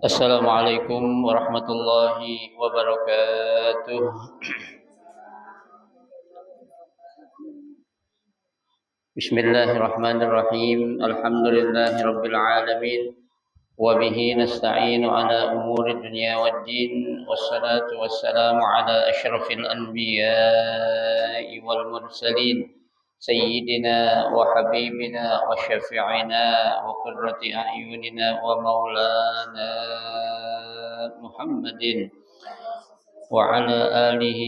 Assalamualaikum warahmatullahi wabarakatuh. Bismillahirrahmanirrahim. Alhamdulillahi rabbil alamin. Wa bihi nasta'inu ala umuri dunya waddin. Wassalatu wassalamu ala asyrafil anbiya'i wal mursalin. Sayyidina wa habibina wa syafi'ina wa qurrati a'yunina wa maulana Muhammadin وعلى آله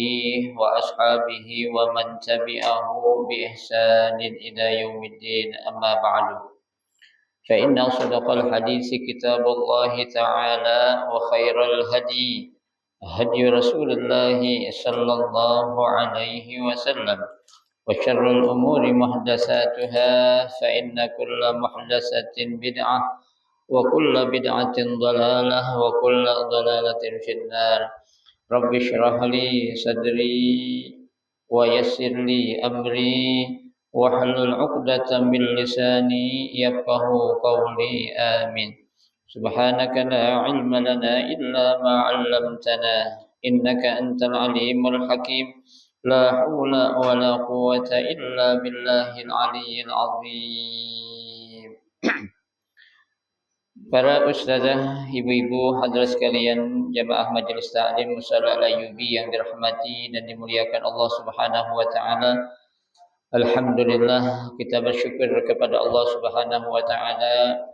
وأصحابه ومن تبعه بإحسان إلى يوم الدين أما بعد فإن أصدق الحديث كتاب الله تعالى وخير الهدي هدي رسول الله صلى الله عليه وسلم وشر الأمور محدثاتها فإن كل محدثة بدعة وكل بدعة ضلالة وكل ضلالة في النار Rabbi shrah li sadri wa yassir li amri wahlul 'uqdatam min lisani yafqahu qawli amin. Subhanaka la ilma lana illa ma 'allamtana innaka antal alimul hakim. La haula wa la quwwata illa billahil aliyyil azim. Para ustazah, ibu-ibu, hadirin sekalian, jamaah majelis taklim Musalla Al-Ayyubi yang dirahmati dan dimuliakan Allah Subhanahu wa taala. Alhamdulillah kita bersyukur kepada Allah Subhanahu wa taala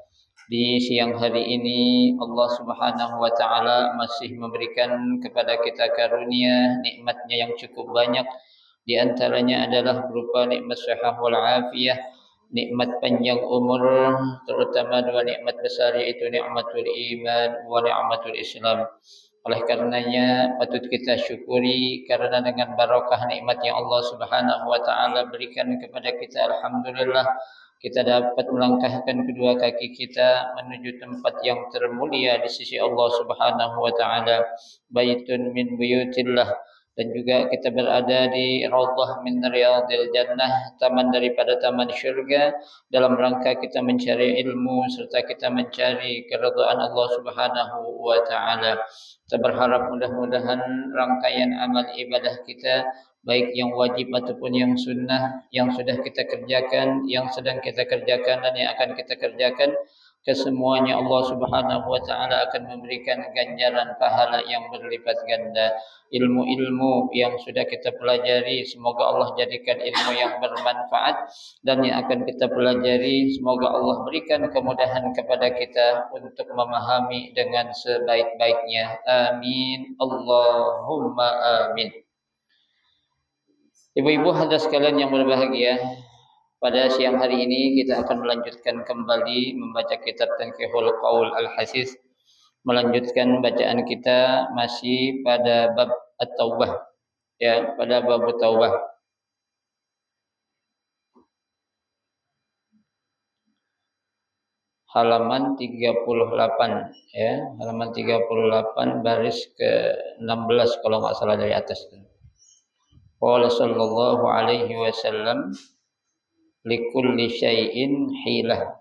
di siang hari ini Allah Subhanahu wa taala masih memberikan kepada kita karunia nikmatnya yang cukup banyak. Di antaranya adalah berupa nikmat sehat wal afiyah, nikmat panjang umur, terutama dua nikmat besar yaitu nikmatul iman wa nikmatul Islam. Oleh karenanya patut kita syukuri karena dengan barakah nikmat yang Allah Subhanahu wa taala berikan kepada kita, alhamdulillah kita dapat melangkahkan kedua kaki kita menuju tempat yang termulia di sisi Allah Subhanahu wa taala, baitun min buyutillah, dan juga kita berada di raudhah min riyadil jannah, taman daripada taman syurga, dalam rangka kita mencari ilmu serta kita mencari keridhaan Allah Subhanahu wa taala. Kita berharap mudah-mudahan rangkaian amal ibadah kita baik yang wajib ataupun yang sunnah yang sudah kita kerjakan, yang sedang kita kerjakan dan yang akan kita kerjakan, kesemuanya Allah Subhanahu wa taala akan memberikan ganjaran pahala yang berlipat ganda. Ilmu-ilmu yang sudah kita pelajari semoga Allah jadikan ilmu yang bermanfaat, dan yang akan kita pelajari semoga Allah berikan kemudahan kepada kita untuk memahami dengan sebaik-baiknya. Amin Allahumma amin. Ibu-ibu hadirin sekalian yang berbahagia, pada siang hari ini kita akan melanjutkan kembali membaca kitab Tanqihul Qaul Al-Hasis, melanjutkan bacaan kita masih pada bab At-Taubah, ya, pada bab Taubah. Halaman 38, ya, halaman 38 baris ke-16 kalau enggak salah dari atas. Qala sallallahu alaihi wasallam likulli syai'in hilah.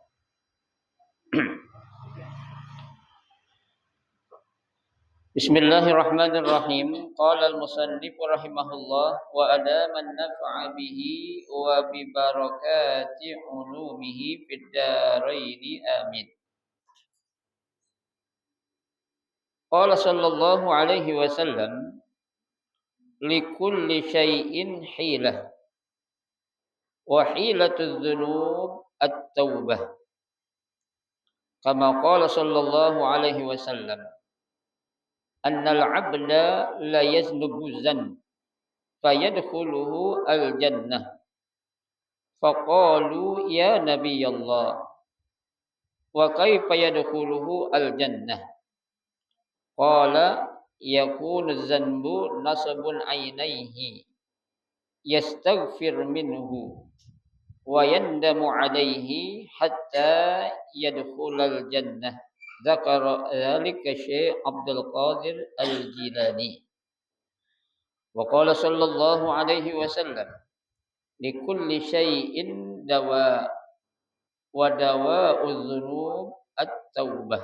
Bismillahirrahmanirrahim. Qala al-musannif rahimahullah wa adama an-naf'a bihi wa bi barakati ulumihi fid darain amin. Qala sallallahu alaihi wasallam likulli syai'in hilah wa hilatudz dzunub at-taubah. Kama qala sallallahu alaihi wasallam annal 'abda la yaznubu zan fayadkhuluhu al-jannah. Faqalu ya nabiyallah wa kaifa yadkhuluhu al-jannah? Qala yakunu zanbu nasabun 'ainaihi yastaghfir minhu wa yandamu 'alaihi hatta yadkhulal jannah. Dzakara dzalika Syekh Abdul Qadir Al-Jilani. Wa qala sallallahu alaihi wasallam likulli syai'in dawa wa dawa'udz dzunub at-taubah.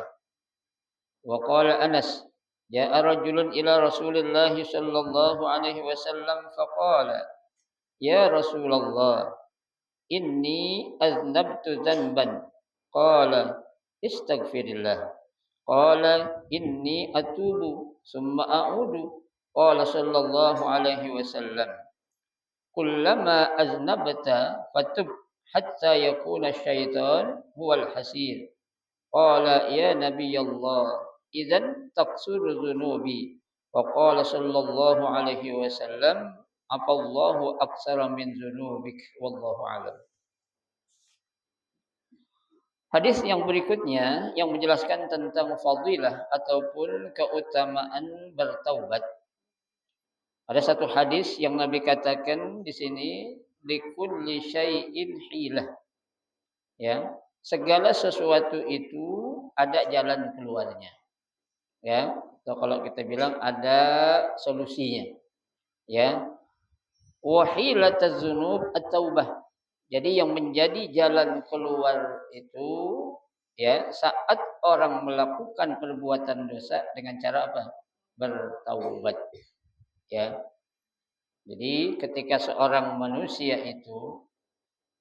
Wa qala Anas, ja'a rajulun ila Rasulillah sallallahu alaihi wasallam faqala, ya Rasulullah, inni aznabtu dzanban. Qala, istaghfirillah. Qala, inni atubu summa a'udu. Qala sallallahu alaihi wasallam, kullama aznabta fatub hatta yakuna syaitan huwal hasir. Qala ya Nabiyallah, idzan taqsuru dzunubi. Wa qala sallallahu alaihi wasallam, afallahu aksara min dzunubik wallahu a'lam. Hadis yang berikutnya yang menjelaskan tentang fadilah ataupun keutamaan bertaubat. Ada satu hadis yang Nabi katakan di sini, likulli syai'in hilah. Ya, segala sesuatu itu ada jalan keluarnya. Ya, atau kalau kita bilang ada solusinya. Ya. Wa hilataz dzunub at-taubah. Jadi yang menjadi jalan keluar itu ya saat orang melakukan perbuatan dosa dengan cara apa? Bertaubat. Ya. Jadi ketika seorang manusia itu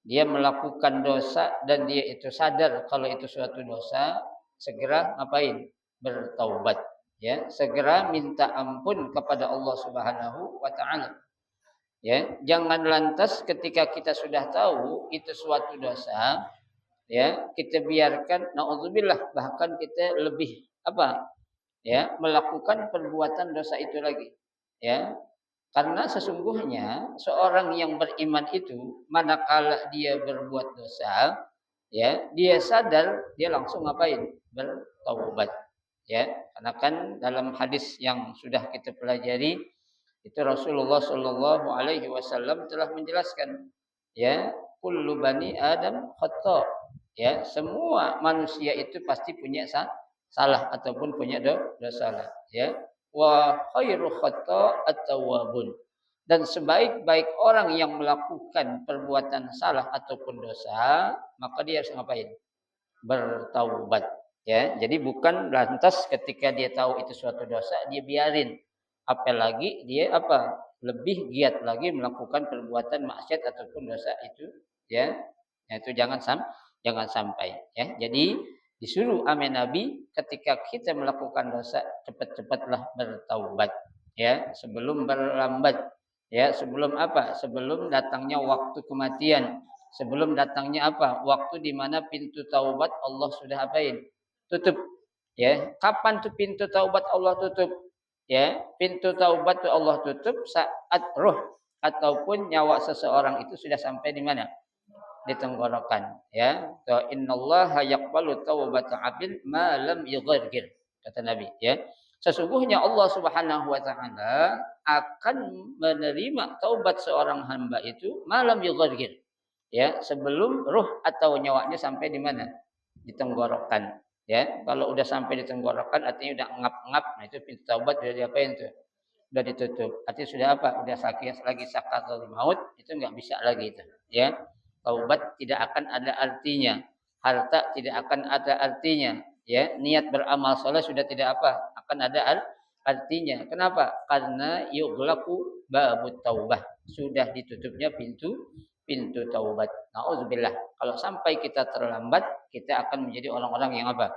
dia melakukan dosa dan dia itu sadar kalau itu suatu dosa, segera ngapain? Bertaubat, ya, segera minta ampun kepada Allah Subhanahu wa taala. Ya, jangan lantas ketika kita sudah tahu itu suatu dosa, ya, kita biarkan naudzubillah bahkan kita lebih apa? Ya, melakukan perbuatan dosa itu lagi. Ya, karena sesungguhnya seorang yang beriman itu manakala dia berbuat dosa, ya, dia sadar, dia langsung ngapain? Bertaubat. Ya, karena kan dalam hadis yang sudah kita pelajari itu Rasulullah Shallallahu alaihi wasallam telah menjelaskan, ya, kullu bani Adam khata. Ya, semua manusia itu pasti punya salah ataupun punya dosa. Ya. Wa khairu khata at-tawwabun. Dan sebaik-baik orang yang melakukan perbuatan salah ataupun dosa, maka dia harus ngapain? Bertaubat. Ya, jadi bukan lantas ketika dia tahu itu suatu dosa dia biarin. Apalagi dia apa? Lebih giat lagi melakukan perbuatan maksiat ataupun dosa itu, ya. Itu jangan sampai, ya. Jadi disuruh amin Nabi ketika kita melakukan dosa cepat-cepatlah bertaubat, ya, sebelum berlambat. Ya, sebelum apa? Sebelum datangnya waktu kematian. Sebelum datangnya apa? Waktu di mana pintu taubat Allah sudah apain? Tutup. Ya, kapan tuh pintu taubat Allah tutup? Ya, pintu taubat tuh Allah tutup saat roh ataupun nyawa seseorang itu sudah sampai di mana? Di tenggorokan. Ya, innallaha yaqbalu taubata 'abdin ma lam yughargir, kata Nabi. Ya, sesungguhnya Allah Subhanahu wa taala akan menerima taubat seorang hamba itu malam yughargir. Ya, sebelum ruh atau nyawanya sampai di mana? Di tenggorokan. Ya, kalau udah sampai di tenggorokan artinya udah ngap-ngap, nah itu pintu taubat udah diapain tuh? Udah ditutup. Artinya sudah apa? Udah sakit lagi sakaratul maut, itu enggak bisa lagi itu. Ya. Taubat tidak akan ada artinya. Harta tidak akan ada artinya. Ya, niat beramal saleh sudah tidak apa? Akan ada artinya. Kenapa? Karena yughlaqu babut taubah. Sudah ditutupnya pintu taubat. Nauzubillah. Kalau sampai kita terlambat, kita akan menjadi orang-orang yang apa?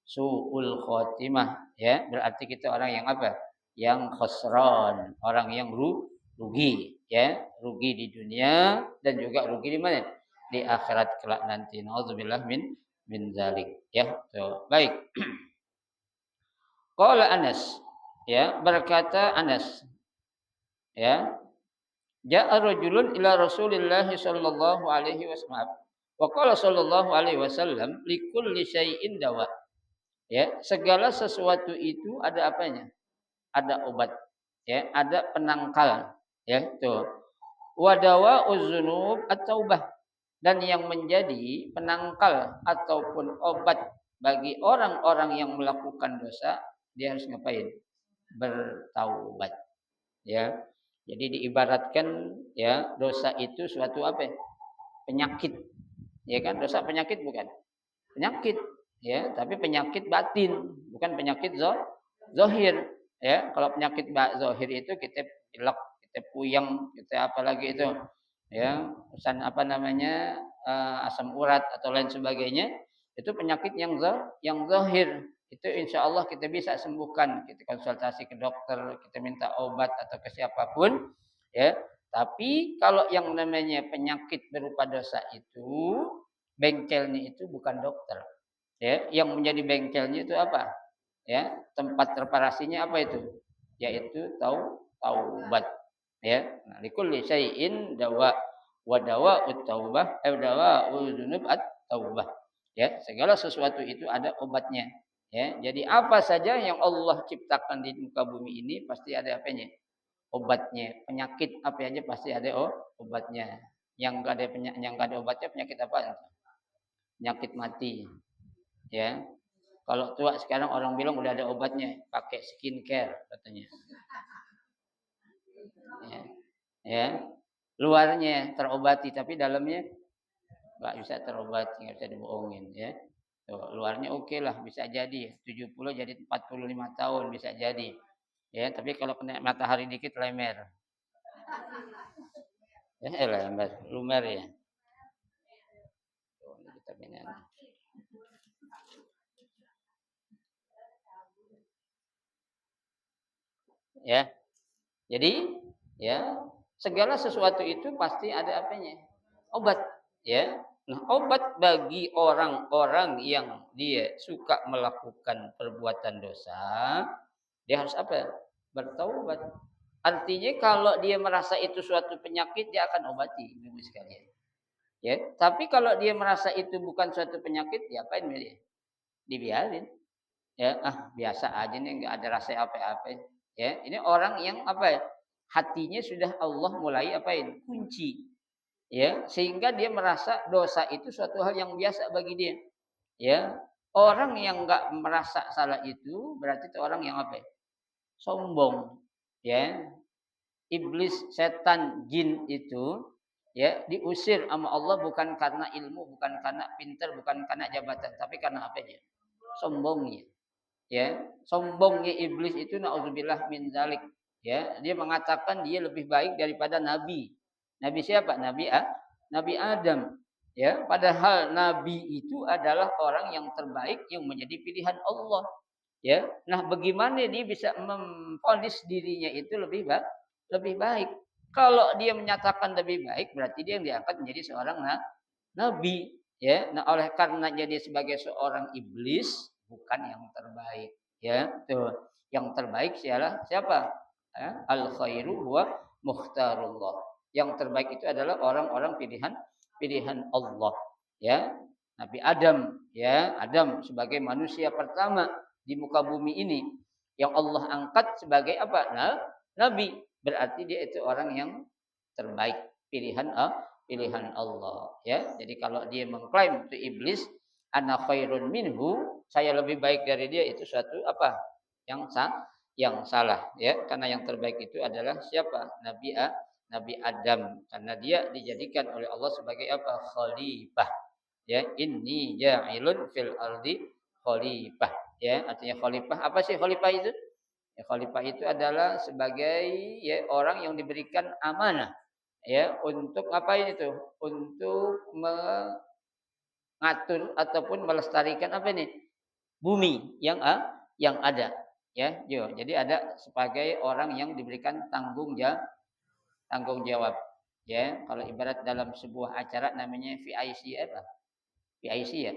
Su'ul khotimah, ya. Berarti kita orang yang apa? Yang khusran, orang yang rugi, ya. Rugi di dunia dan juga rugi di mana? Di akhirat kelak nanti. Nauzubillah min zalik, ya. Tuh. Baik. Qala Anas, ya, berkata Anas, ya, ja'a rajulun ila Rasulillah sallallahu alaihi wasallam. Wa qala sallallahu alaihi wasallam likulli syai'in dawa. Ya, segala sesuatu itu ada apanya? Ada obat, ya, ada penangkal, ya, tuh. Wa dawa'uz dzunub at-taubah. Dan yang menjadi penangkal ataupun obat bagi orang-orang yang melakukan dosa, dia harus ngapain? Bertaubat. Ya. Jadi diibaratkan, ya, dosa itu suatu apa? Penyakit. Ya kan? Dosa penyakit bukan? Penyakit, ya, tapi penyakit batin, bukan penyakit zahir. Ya, kalau penyakit zahir itu kita pilek, kita puyeng, kita apalagi itu ya, apa namanya asam urat atau lain sebagainya, itu penyakit yang zahir. Itu insya Allah kita bisa sembuhkan. Kita konsultasi ke dokter, kita minta obat atau ke siapapun, ya. Tapi kalau yang namanya penyakit berupa dosa itu, bengkelnya itu bukan dokter. Ya, yang menjadi bengkelnya itu apa? Ya, tempat reparasinya apa itu? Yaitu taubat. Ya, nah, likulli syai'in dawa wa dawa'ut taubah, dawa'ul dzunub at-taubah. Ya, segala sesuatu itu ada obatnya. Ya, jadi apa saja yang Allah ciptakan di muka bumi ini pasti ada apanya? Obatnya. Penyakit apa aja pasti ada obatnya. Yang enggak ada yang enggak ada obatnya penyakit apa? Penyakit mati. Ya. Kalau tua sekarang orang bilang udah ada obatnya, pakai skincare katanya. Ya. Ya. Luarnya terobati tapi dalamnya enggak bisa terobati, enggak bisa dibohongin ya. Tuh, luarnya oke lah bisa jadi 70 jadi 45 tahun bisa jadi. Ya, tapi kalau kena matahari dikit lemer. Ya, lemer, lumer ya. Tuh, kita benar. Ya. Jadi, ya, segala sesuatu itu pasti ada apanya? Obat, ya. Nah, obat bagi orang-orang yang dia suka melakukan perbuatan dosa, dia harus apa? Bertaubat. Artinya kalau dia merasa itu suatu penyakit, dia akan obati, Ibu sekalian. Ya, tapi kalau dia merasa itu bukan suatu penyakit, diapain dia? Dibiarin. Ya, biasa aja nih, nggak ada rasa apa-apa. Ya, ini orang yang apa ya? Hatinya sudah Allah mulai apain? Kunci. Ya, sehingga dia merasa dosa itu suatu hal yang biasa bagi dia. Ya, orang yang nggak merasa salah itu berarti itu orang yang apa? Sombong. Ya, iblis, setan, jin itu ya diusir sama Allah bukan karena ilmu, bukan karena pintar, bukan karena jabatan, tapi karena apa ya? Sombongnya. Ya, sombongnya iblis itu naudzubillah min dzalik. Ya, dia mengatakan dia lebih baik daripada nabi. Nabi siapa? Nabi Adam. Ya, padahal nabi itu adalah orang yang terbaik yang menjadi pilihan Allah. Ya. Nah, bagaimana dia bisa memvonis dirinya itu lebih baik? Kalau dia menyatakan lebih baik, berarti dia yang diangkat menjadi seorang nabi. Ya. Nah, oleh karena jadi sebagai seorang iblis bukan yang terbaik. Ya, tuh. Yang terbaik siapa? Al khairu huwa mukhtarullah. Yang terbaik itu adalah orang-orang pilihan Allah. Ya. Nabi Adam, ya, Adam sebagai manusia pertama di muka bumi ini yang Allah angkat sebagai apa? Nah, nabi. Berarti dia itu orang yang terbaik, pilihan Allah, ya. Jadi kalau dia mengklaim itu iblis, ana khairun minhu, saya lebih baik dari dia, itu suatu apa? Yang salah, ya. Karena yang terbaik itu adalah siapa? Nabi Adam, karena dia dijadikan oleh Allah sebagai apa? Khalifah. Ya, inni ja'ilun fil ardi khalifah. Ya, artinya khalifah. Apa sih khalifah itu? Ya, khalifah itu adalah sebagai ya orang yang diberikan amanah ya untuk apa itu? Untuk mengatur ataupun melestarikan apa ini? Bumi yang ada ya. Jadi ada sebagai orang yang diberikan tanggung jawab. Ya, kalau ibarat dalam sebuah acara namanya VIC apa? VIC ya.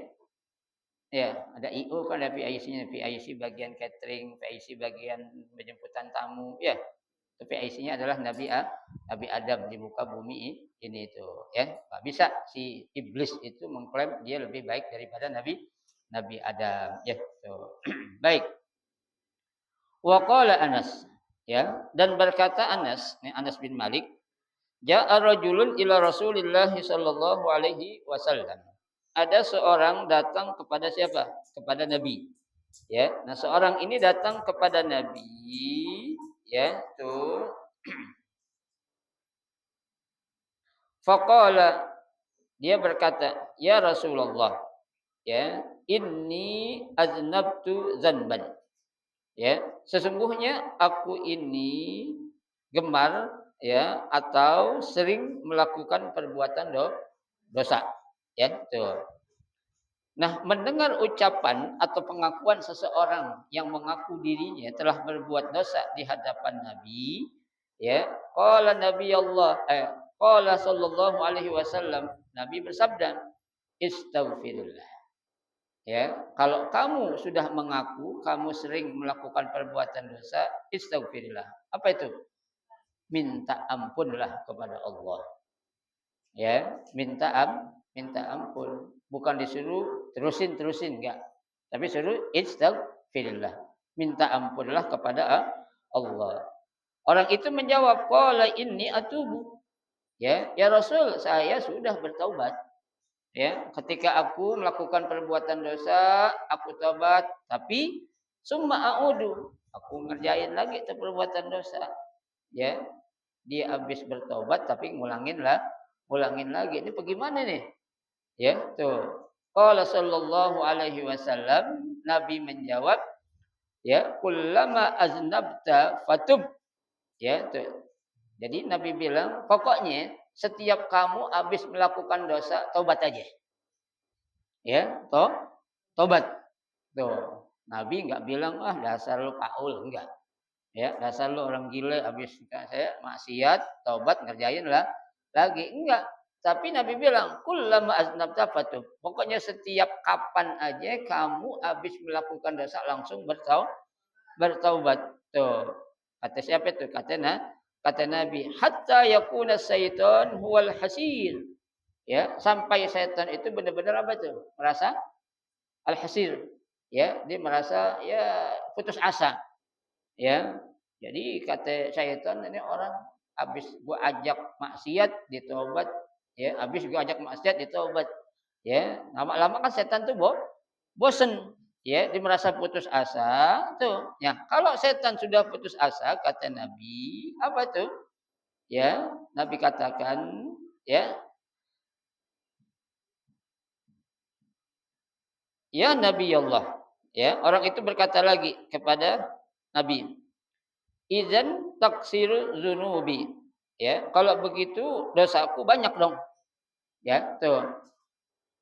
Ya, ada IO kan ada PIC-nya, PIC bagian catering, PIC bagian penjemputan tamu, ya. Itu PIC-nya adalah Nabi Adam di muka bumi ini itu, ya. Nggak bisa si iblis itu mengklaim dia lebih baik daripada Nabi Adam, ya. Tuh. Baik. Wa qala Anas, ya, dan berkata Anas, ini Anas bin Malik, ja'a rajulun ila Rasulillah sallallahu alaihi wasallam. Ada seorang datang kepada siapa? Kepada Nabi. Ya. Nah, seorang ini datang kepada Nabi, ya, tuh. Faqala, dia berkata, "Ya Rasulullah, ya, inni aznabtu dzanban. Ya, sesungguhnya aku ini gemar ya atau sering melakukan perbuatan dosa. Ya, tuh. Nah, mendengar ucapan atau pengakuan seseorang yang mengaku dirinya telah berbuat dosa di hadapan Nabi, ya, qala sallallahu alaihi wasallam, Nabi bersabda, "Istaghfirullah." Ya, kalau kamu sudah mengaku kamu sering melakukan perbuatan dosa, istaghfirullah. Apa itu? Minta ampunlah kepada Allah. Ya, minta ampun. Bukan disuruh terusin enggak. Tapi suruh istaghfirullah. Minta ampunlah kepada Allah. Orang itu menjawab, qala inni atubu. Ya Rasul, saya sudah bertaubat. Ya, ketika aku melakukan perbuatan dosa, aku tobat, tapi summa a'udu, aku ngerjain lagi itu perbuatan dosa. Ya, dia habis bertobat tapi ngulangin lagi. Ini bagaimana nih? Ya, tuh. Qala sallallahu alaihi wasallam, Nabi menjawab, ya, kullama aznabta fatub. Ya, tuh. Jadi Nabi bilang, pokoknya setiap kamu habis melakukan dosa, tobat aja. Ya, tobat. Tuh. Nabi enggak bilang, "Ah, dasar lu Paul," enggak. Ya, dasar lu orang gila habis saya maksiat, tobat ngerjain lah lagi. Enggak. Tapi Nabi bilang, "Kullama aznabta fatub." Pokoknya setiap kapan aja kamu habis melakukan dosa langsung bertaubat. Tuh. Kata siapa itu? Kata Nabi, "Hatta yakuna syaitan huwal hasir." Ya, sampai setan itu benar-benar apa tuh? Merasa al-hasir. Ya, dia merasa ya putus asa. Ya. Jadi kata syaitan, ini orang habis gua ajak maksiat ditobat, ya, habis gua ajak maksiat ditobat. Ya, lama-lama kan setan tuh bosen, ya, dia merasa putus asa tuh. Ya, kalau setan sudah putus asa kata Nabi, apa tuh? Ya, Nabi katakan, ya, ya Nabi Allah. Ya, orang itu berkata lagi kepada Nabi, "Idzan taksiru dzunubi." Ya, kalau begitu dosaku banyak dong. Ya, tuh.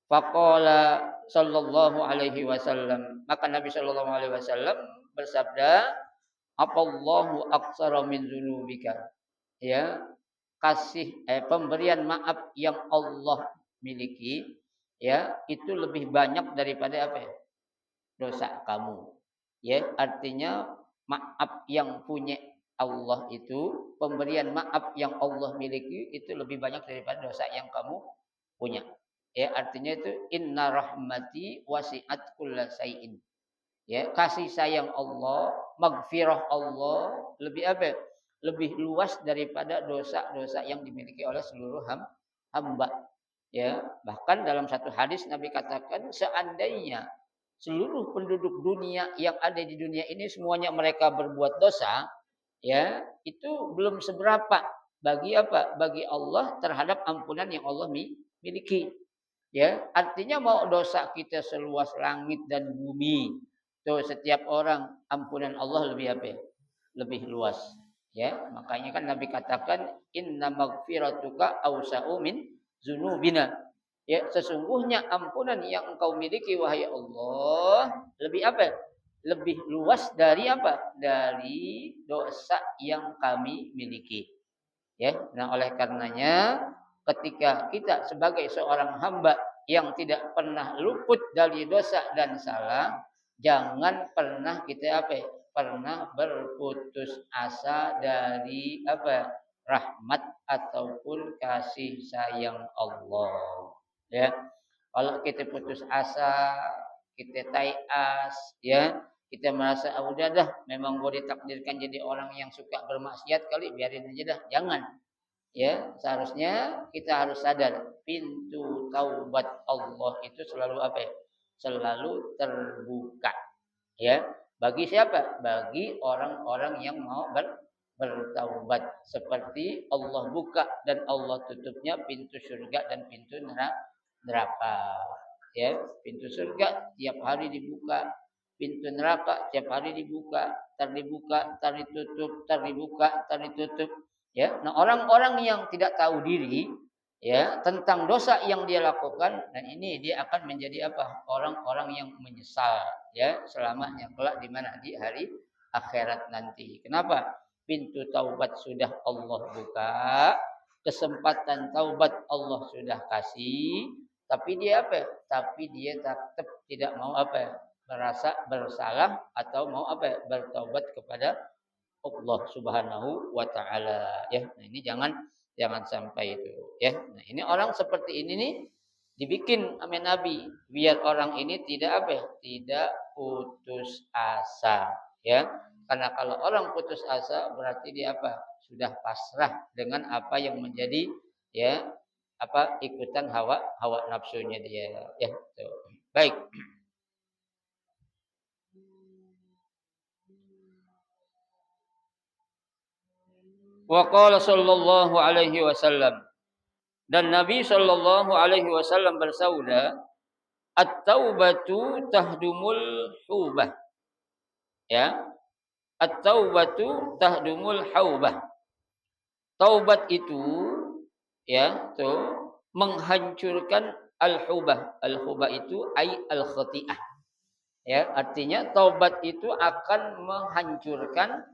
Faqala sallallahu alaihi wasallam. Maka Nabi sallallahu alaihi wasallam bersabda, "Apallahu aqsara min dzunubika." Ya, pemberian maaf yang Allah miliki, ya, itu lebih banyak daripada apa ya? Dosa kamu. Ya, artinya maaf yang punya Allah itu, pemberian maaf yang Allah miliki itu lebih banyak daripada dosa yang kamu punya. Ya, artinya itu inna rahmati wasi'at kullasyai'in. Ya, kasih sayang Allah, maghfirah Allah lebih apa? Lebih luas daripada dosa-dosa yang dimiliki oleh seluruh hamba. Ya, bahkan dalam satu hadis Nabi katakan seandainya seluruh penduduk dunia yang ada di dunia ini semuanya mereka berbuat dosa, ya, itu belum seberapa bagi apa? Bagi Allah terhadap ampunan yang Allah miliki. Ya, artinya mau dosa kita seluas langit dan bumi, tuh setiap orang ampunan Allah lebih apa? Lebih luas. Ya, makanya kan Nabi katakan inna maghfiratuka awsa'u min dzunubina. Ya, sesungguhnya ampunan yang engkau miliki wahai Allah lebih apa? Lebih luas dari apa? Dari dosa yang kami miliki. Ya, nah oleh karenanya ketika kita sebagai seorang hamba yang tidak pernah luput dari dosa dan salah, jangan pernah kita apa? Pernah berputus asa dari apa? Rahmat ataupun kasih sayang Allah. Ya. Kalau kita putus asa, kita taias, ya, kita merasa ah, udah dah, memang gue ditakdirkan jadi orang yang suka bermaksiat kali, biarin aja dah. Jangan. Ya, seharusnya kita harus sadar pintu taubat Allah itu selalu apa ya? Selalu terbuka. Ya, bagi siapa? Bagi orang-orang yang mau bertaubat. Seperti Allah buka dan Allah tutupnya pintu surga dan pintu neraka. Ya, pintu surga tiap hari dibuka, pintu neraka tiap hari dibuka, tar ditutup, tar dibuka, tar ditutup. Ya, nah orang-orang yang tidak tahu diri, ya tentang dosa yang dia lakukan, dan ini dia akan menjadi apa? Orang-orang yang menyesal, ya selamanya kelak di mana di hari akhirat nanti. Kenapa? Pintu taubat sudah Allah buka, kesempatan taubat Allah sudah kasih, tapi dia apa? Tapi dia tetap tidak mau apa? Merasa bersalah atau mau apa? Bertaubat kepada Allah Subhanahu wa taala ya. Nah, ini jangan sampai itu ya. Nah, ini orang seperti ini nih dibikin sama Nabi biar orang ini tidak apa? Ya, tidak putus asa ya. Karena kalau orang putus asa berarti dia apa? Sudah pasrah dengan apa yang menjadi ya apa ikutan hawa nafsunya dia ya. Tuh. Baik. Wa qala sallallahu alaihi wasallam, dan Nabi sallallahu alaihi wasallam bersabda, at-taubatu tahdumul hubah. Ya, at-taubatu tahdumul haubah. Taubat itu ya, tuh menghancurkan al-hubah. Al-hubah itu ai al-khati'ah. Ya, artinya taubat itu akan menghancurkan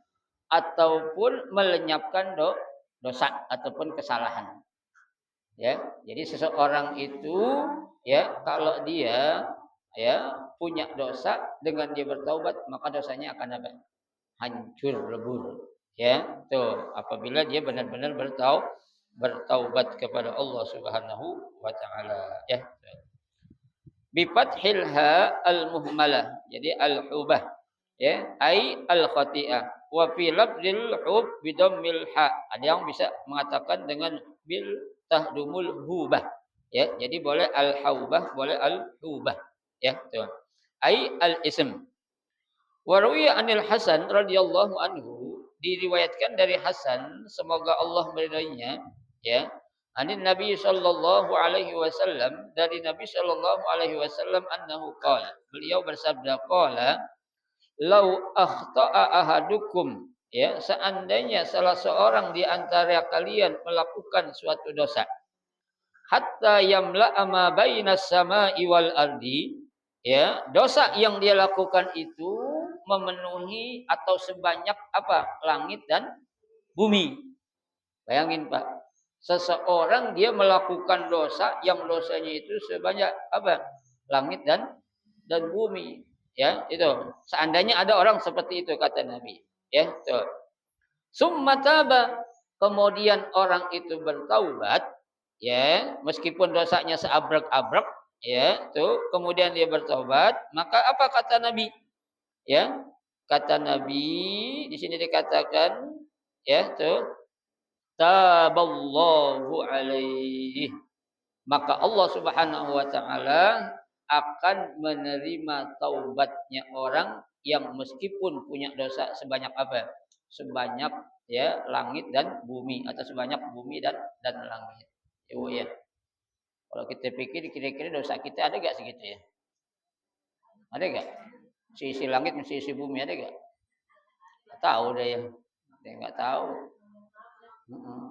ataupun melenyapkan dosa ataupun kesalahan. Ya, jadi seseorang itu ya kalau dia ya punya dosa dengan dia bertaubat maka dosanya akan apa? Hancur lebur. Ya, tuh apabila dia benar-benar bertaubat kepada Allah Subhanahu wa taala ya. Bi fathil ha al muhmalah. Jadi al hubah ya, ai al khati'ah. Wa fi lafzil hub bi dhammil ha. Ada yang bisa mengatakan dengan bil tahdumul hubah. Ya, jadi boleh al haubah, boleh al hubah. Ya, tuh. Ai al ism. Wa ruwiya anil Hasan radhiyallahu anhu, diriwayatkan dari Hasan semoga Allah meridainya ya. Anin Nabi sallallahu alaihi wasallam, dari Nabi sallallahu alaihi wasallam annahu qala, beliau bersabda qala, lau akhta'a ahadukum, ya seandainya salah seorang di antara kalian melakukan suatu dosa, hatta yamla'a ma bainas sama'i wal ardi, ya dosa yang dia lakukan itu memenuhi atau sebanyak apa? Langit dan bumi. Bayangin Pak, seseorang dia melakukan dosa yang dosanya itu sebanyak apa? Langit dan bumi. Ya, itu. Seandainya ada orang seperti itu kata Nabi. Ya, itu. Summa taba, kemudian orang itu bertaubat, ya, meskipun dosanya seabrek-abrek, ya, tuh, kemudian dia bertaubat, maka apa kata Nabi? Ya, kata Nabi di sini dikatakan, ya, tuh, taballahu alaihi, maka Allah Subhanahu wa taala akan menerima taubatnya orang yang meskipun punya dosa sebanyak apa? Sebanyak ya langit dan bumi atau sebanyak bumi dan langit. Ya. Kalau kita pikir kira-kira dosa kita ada gak segitu ya? Ada gak? Sisi langit, sisi bumi ada gak? Gak tahu deh ya. Dia nggak tahu.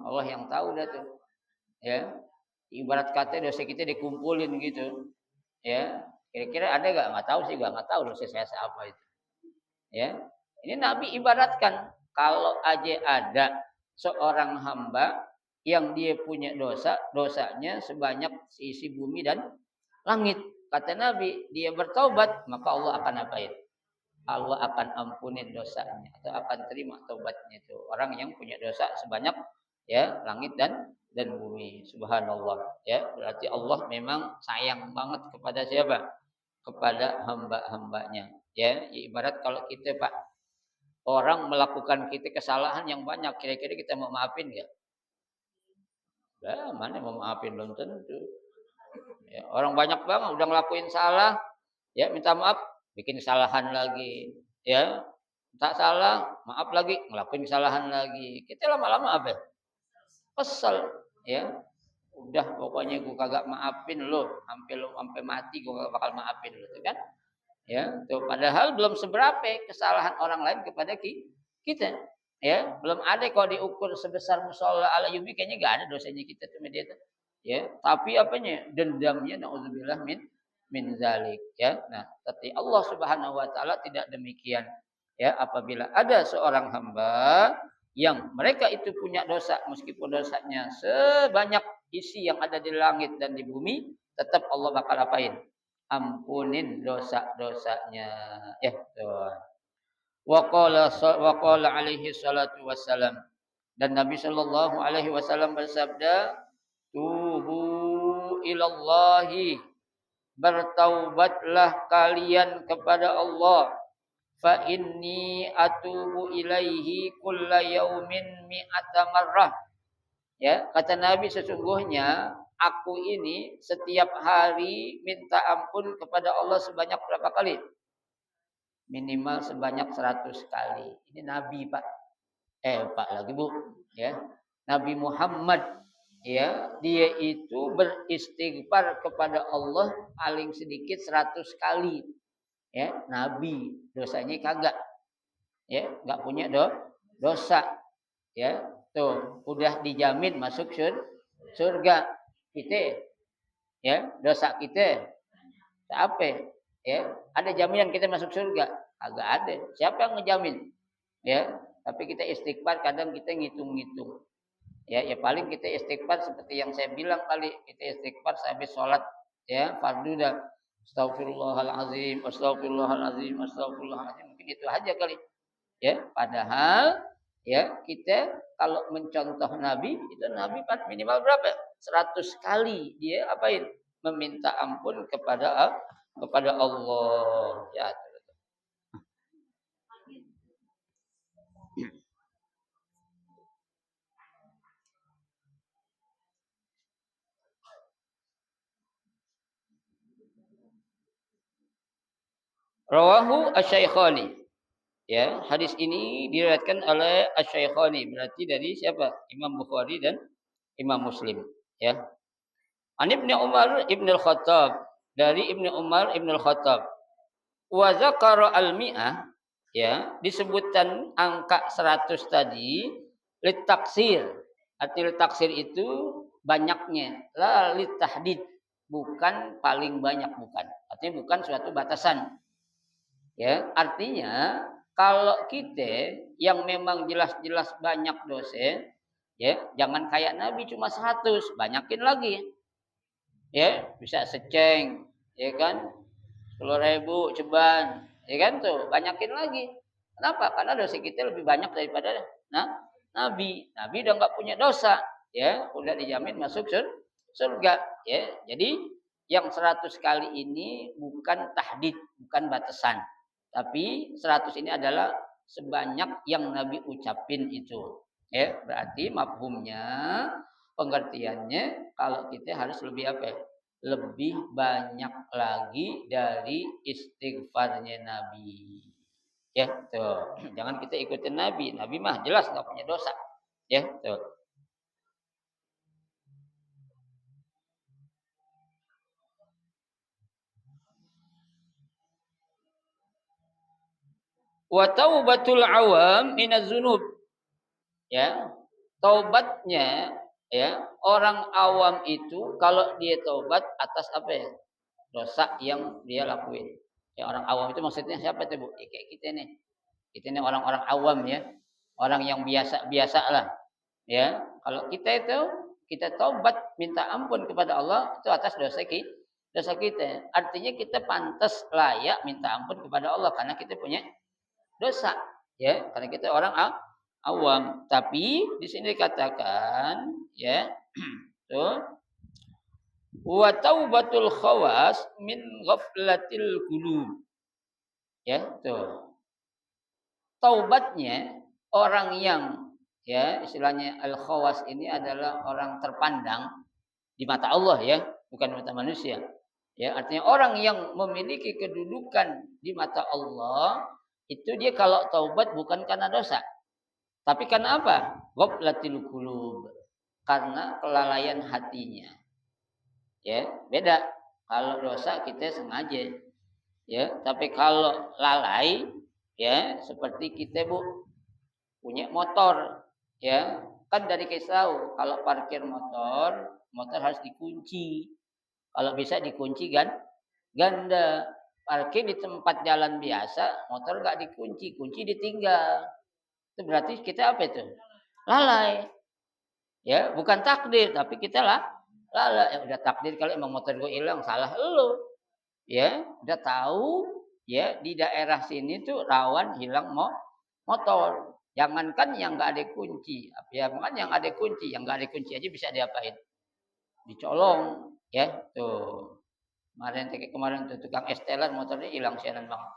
Allah yang tahu dah tuh. Ya. Ibarat kata dosa kita dikumpulin gitu. Ya. Kira-kira ada gak? Nggak tahu sih, nggak tahu dosa saya apa itu. Ya. Ini Nabi ibaratkan kalau aja ada seorang hamba yang dia punya dosa, dosanya sebanyak seisi bumi dan langit. Kata Nabi, dia bertaubat, maka Allah akan apain? Allah akan ampunin dosanya atau akan terima taubatnya itu. Orang yang punya dosa sebanyak ya langit dan bumi. Subhanallah. Ya, berarti Allah memang sayang banget kepada siapa? Kepada hamba-hambanya. Ya, ibarat kalau kita Pak, orang melakukan kita kesalahan yang banyak, kira-kira kita mau maafin enggak? Lah, mana mau maafin belum tentu. Ya, orang banyak banget udah ngelakuin salah, ya minta maaf, bikin kesalahan lagi, ya. Tak salah, maaf lagi, ngelakuin kesalahan lagi. Kita lama-lama apa? Kesel, ya. Udah pokoknya gue kagak maafin lo, sampai mati gue kagak bakal maafin lo, kan? Ya, tuh padahal belum seberapa kesalahan orang lain kepada kita. Ya, belum ada kalau diukur sebesar musholla ala yumi kayaknya enggak ada dosanya kita tuh media tuh. Ya, tapi apanya? Dendamnya naudzubillah min zalik ya. Nah, tapi Allah Subhanahu wa taala tidak demikian. Ya, apabila ada seorang hamba yang mereka itu punya dosa meskipun dosanya sebanyak isi yang ada di langit dan di bumi, tetap Allah bakal apain? Ampunin dosa-dosanya. Ya, tuh. Wa qala alaihi salatu wassalam. Dan Nabi sallallahu alaihi wasallam bersabda, "Tubu ilallahi." Bertaubatlah kalian kepada Allah. Fa inni atubu ilaihi kulla yaumin mi'ata marrah. Ya, kata Nabi sesungguhnya aku ini setiap hari minta ampun kepada Allah sebanyak berapa kali? Minimal sebanyak 100 kali. Ini Nabi, Pak. Pak lagi, Bu, ya. Nabi Muhammad, ya, dia itu beristighfar kepada Allah paling sedikit 100 kali. Ya, Nabi dosanya kagak. Ya, enggak punya dosa. Ya, tuh, udah dijamin masuk surga. Kita, ya, dosa kita apa? Ya, ada jaminan kita masuk surga? Agak ada. Siapa yang ngejamin? Ya, tapi kita istighfar kadang kita ngitung-ngitung. Ya paling kita istighfar seperti yang saya bilang kali, kita istighfar sehabis sholat ya fardu dah. Astagfirullahalazim, astagfirullahalazim, astagfirullahalazim. Mungkin itu aja kali. Ya, padahal ya kita kalau mencontoh Nabi, itu Nabi minimal berapa? 100 kali dia apain? Meminta ampun kepada Allah. Ya. Rawahu asy-Syaikhani. Ya, hadis ini diriwayatkan oleh asy-Syaikhani, berarti dari siapa? Imam Bukhari dan Imam Muslim, ya. An Ibnu Umar Ibnu Al-Khattab, dari Ibnu Umar Ibnu Al-Khattab. Wa zakara al-mi'ah, ya, disebutkan angka 100 tadi litaksir. Arti litaksir itu banyaknya, la litahdid, bukan paling banyak, bukan. Artinya bukan suatu batasan. Ya, artinya kalau kita yang memang jelas-jelas banyak dosa, ya, jangan kayak Nabi cuma 100, banyakin lagi. Ya, bisa seceng, ya kan? 10.000 ceban, ya kan tuh, banyakin lagi. Kenapa? Karena dosa kita lebih banyak daripada Nabi. Nabi udah nggak punya dosa, ya, udah dijamin masuk surga, ya. Jadi yang 100 kali ini bukan tahdid, bukan batasan. Tapi 100 ini adalah sebanyak yang Nabi ucapin itu. Ya, berarti mafhumnya, pengertiannya kalau kita harus lebih apa? Lebih banyak lagi dari istighfarnya Nabi. Ya, tuh. Jangan kita ikutin Nabi. Nabi mah jelas nggak punya dosa. Ya, tuh. Wa taubatul awam minaz zunub. Ya. Taubatnya, ya, orang awam itu kalau dia taubat atas apa ya? Dosa yang dia lakuin. Ya, orang awam itu maksudnya siapa tuh, Bu? Ya, kayak kita nih. Kita ini orang-orang awam, ya. Orang yang biasa-biasa lah. Ya. Kalau kita itu kita taubat minta ampun kepada Allah itu atas dosa kita. Artinya kita pantas layak minta ampun kepada Allah karena kita punya dosa, ya, karena kita orang awam. Tapi di sini dikatakan, ya, tuh, wa taubatul khawas min ghaflatil qulub. Ya, tuh. Taubatnya orang yang, ya, istilahnya al khawas ini adalah orang terpandang di mata Allah, ya, bukan mata manusia. Ya, artinya orang yang memiliki kedudukan di mata Allah itu dia kalau taubat bukan karena dosa, tapi karena apa? Ghaflatil qulub. karena kelalaian hatinya. Ya, beda. Kalau dosa kita sengaja, ya. Tapi kalau lalai, ya, seperti kita punya motor, ya. Kan dari kisah kalau parkir motor, motor harus dikunci. Kalau bisa dikunci kan ganda. Parkir di tempat jalan biasa, motor nggak dikunci, kunci ditinggal. Itu berarti kita apa itu? Lalai. Ya, bukan takdir, tapi kita lalai. Ya udah takdir kalau emang motor gue hilang, salah elu. Ya, udah tahu ya di daerah sini tuh rawan hilang motor. Jangankan yang nggak ada kunci, ya kan yang ada kunci, yang nggak ada kunci aja bisa diapain? Dicolong, ya tuh. Kemarin tuh tukang estelan motornya hilang siaran banget.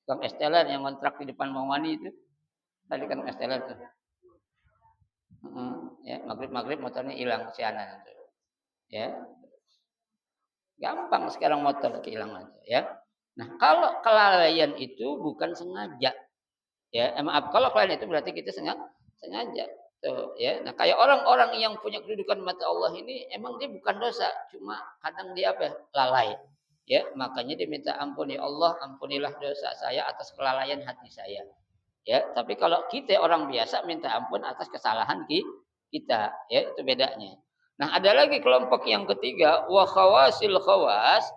Tukang estelan yang kontrak di depan Bang Wani itu. Tadi kan estelan tuh. Ya, maghrib motornya hilang siaran itu. Ya, gampang sekarang motor kehilangan ya. Nah, kalau kelalaian itu bukan sengaja. Ya, maaf kalau kelalaian itu berarti kita sengaja. Tuh, ya. Nah, kayak orang-orang yang punya kedudukan mata Allah ini emang dia bukan dosa, cuma kadang dia apa? Lalai. Ya, makanya dia minta ampun ya Allah, ampunilah dosa saya atas kelalaian hati saya. Ya, tapi kalau kita orang biasa minta ampun atas kesalahan kita, ya itu bedanya. Nah, ada lagi kelompok yang ketiga, wa khawasil khawas,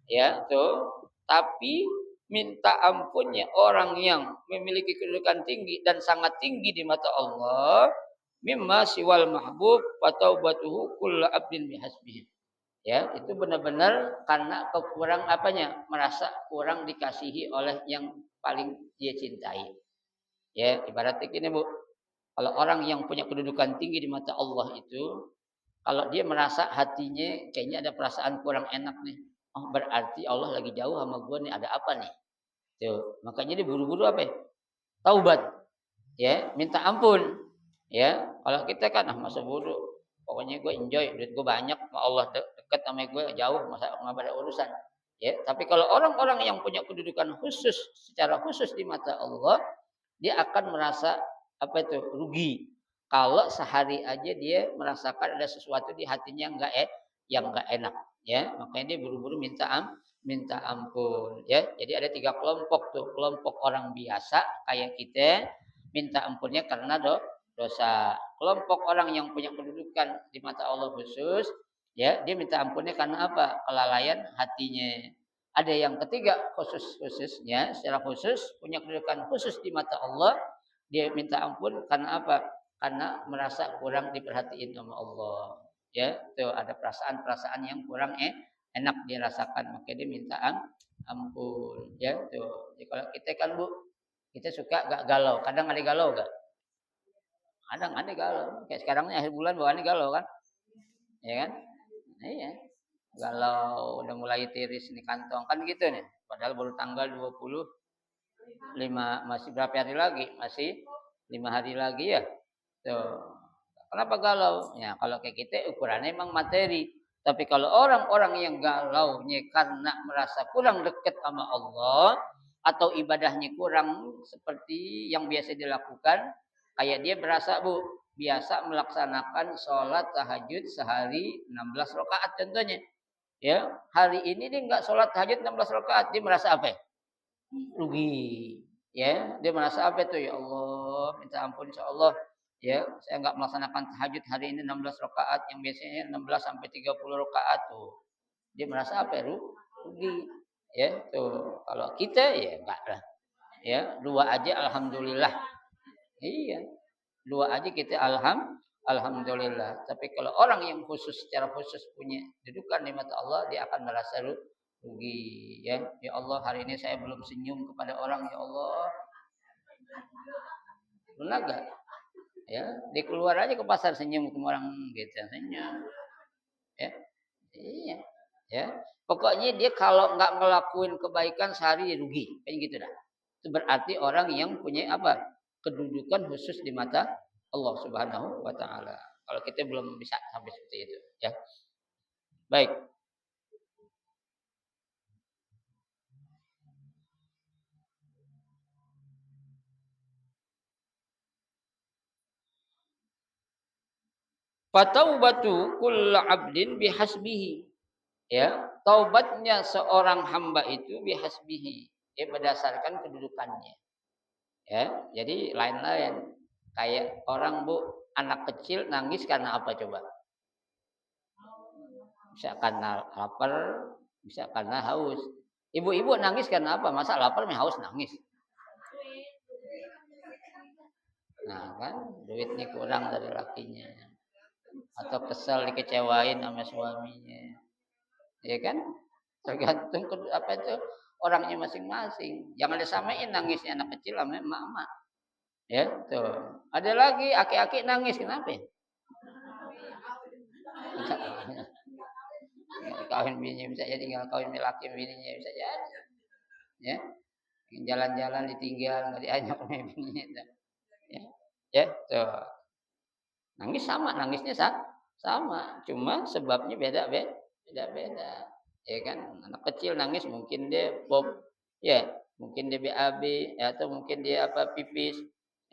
ya tuh, tapi minta ampunnya orang yang memiliki kedudukan tinggi dan sangat tinggi di mata Allah, mimma siwal mahbub wa taubatuhu kullu abdin bihasbihi. Ya, itu benar-benar karena kekurang apanya? Merasa kurang dikasihi oleh yang paling dia cintai. Ya, ibaratnya gini, Bu. Kalau orang yang punya kedudukan tinggi di mata Allah itu, kalau dia merasa hatinya kayaknya ada perasaan kurang enak nih. Oh, berarti Allah lagi jauh sama gue nih, ada apa nih? Tuh, makanya dia buru-buru apa ya? Taubat. Ya, minta ampun. Ya, kalau kita kan masa bodoh. Pokoknya gue enjoy, duit gue banyak, Allah dekat sama gue jauh, masa nggak ada urusan. Ya, tapi kalau orang-orang yang punya kedudukan khusus secara khusus di mata Allah, dia akan merasa apa itu rugi kalau sehari aja dia merasakan ada sesuatu di hatinya yang nggak enak, ya makanya dia buru-buru minta ampun, ya jadi ada 3 kelompok tuh. Kelompok orang biasa kayak kita minta ampunnya karena dosa. Kelompok orang yang punya kedudukan di mata Allah khusus, ya dia minta ampunnya karena apa? Kelalaian hatinya. Ada yang ketiga khususnya secara khusus punya kedudukan khusus di mata Allah, dia minta ampun karena apa? Karena merasa kurang diperhatiin sama Allah. Ya, tuh ada perasaan-perasaan yang kurang enak dirasakan, maka dia minta ampun. Ya, tuh. Jadi kalau kita kan Bu, kita suka gak galau. Kadang ada galau gak? Kadang ada galau. Kayak sekarang ini akhir bulan bawaannya galau kan? Ya kan? Iya. Galau udah mulai tiris nih kantong kan gitu nih. Padahal baru tanggal 25, masih berapa hari lagi? Masih 5 hari lagi ya. Tuh. Kenapa galau? Ya kalau kayak kita ukurannya emang materi. Tapi kalau orang-orang yang galaunya karena merasa kurang dekat sama Allah atau ibadahnya kurang seperti yang biasa dilakukan, kayak dia berasa Bu, biasa melaksanakan sholat tahajud sehari 16 rakaat contohnya. Ya, hari ini dia nggak sholat tahajud 16 rakaat, dia merasa apa ya? Rugi. Ya, dia merasa apa itu? Ya Allah, minta ampun insya Allah. Ya, saya nggak melaksanakan tahajud hari ini 16 rakaat yang biasanya 16 sampai 30 rakaat tuh. Dia merasa apa ya? Rugi. Ya, tuh. Kalau kita ya enggak lah. Ya, 2 aja alhamdulillah. Iya. 2 aja kita alhamdulillah. Tapi kalau orang yang khusus secara khusus punya kedudukan di mata Allah, dia akan merasa rugi. Ya, ya Allah hari ini saya belum senyum kepada orang, ya Allah. Benar gak? Ya, dia keluar aja ke pasar senyum ke orang gitu, senyum. Ya, iya. Ya, pokoknya dia kalau nggak ngelakuin kebaikan sehari rugi, kayak gitu dah. Itu berarti orang yang punya apa? Kedudukan khusus di mata Allah Subhanahu wa taala. Kalau kita belum bisa sampai seperti itu, ya. Baik. Fataubatu kullu 'abdin bihasbihi. Ya, taubatnya seorang hamba itu bihasbihi, ya berdasarkan kedudukannya. Ya, jadi lain-lain. Kayak orang Bu, anak kecil nangis karena apa coba? Bisa karena lapar, bisa karena haus. Ibu-ibu nangis karena apa? Masa lapar haus nangis? Nah, kan duitnya kurang dari lakinya. Atau kesel dikecewain sama suaminya. Ya kan? Tergantung apa itu orangnya masing-masing. Jangan disamain nangisnya anak kecil sama emak-emak. Ya, tuh. Ada lagi aki-aki nangis kenapa? Kawin bini bisa jadi tinggal kawin laki bininya bisa jadi. Ya. Jalan-jalan ditinggal nggak diajak sama bininya. Ya. Ya, tuh. Nangis sama, nangisnya sama, cuma sebabnya beda-beda. Ya kan, anak kecil nangis mungkin dia pop, ya, mungkin dia BAB, ya, atau mungkin dia apa pipis,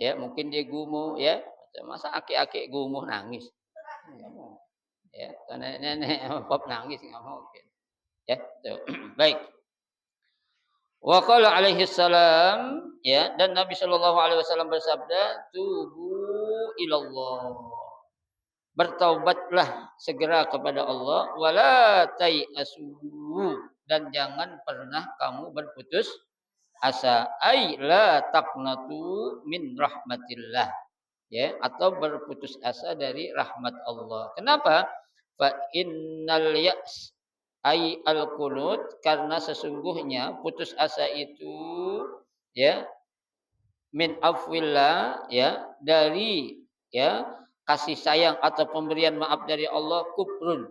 ya, mungkin dia gumu, ya. Masa aki-aki gumu nangis? Ya, nenek-nenek pop nangis nggak mungkin. Ya, tuh. Baik. Wa qala alaihi salam, ya, dan Nabi sallallahu alaihi wasallam bersabda, "Tubu ilallah." Bertaubatlah segera kepada Allah, wala tayasu, dan jangan pernah kamu berputus asa, ai la taqnatu min rahmatillah, ya, atau berputus asa dari rahmat Allah. Kenapa? Fa innal ya's ai al qunut, karena sesungguhnya putus asa itu, ya, min afwillah, ya, dari, ya, kasih sayang atau pemberian maaf dari Allah, kufrun.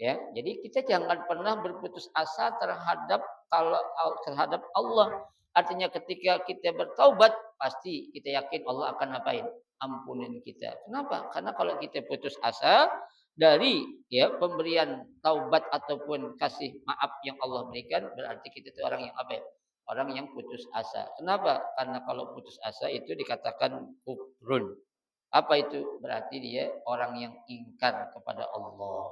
Ya, jadi kita jangan pernah berputus asa terhadap kalau terhadap Allah. Artinya ketika kita bertaubat pasti kita yakin Allah akan ngapain? Ampunin kita. Kenapa? Karena kalau kita putus asa dari, ya, pemberian taubat ataupun kasih maaf yang Allah berikan, berarti kita itu orang yang apa? Orang yang putus asa. Kenapa? Karena kalau putus asa itu dikatakan kufrun. Apa itu? Berarti dia orang yang ingkar kepada Allah.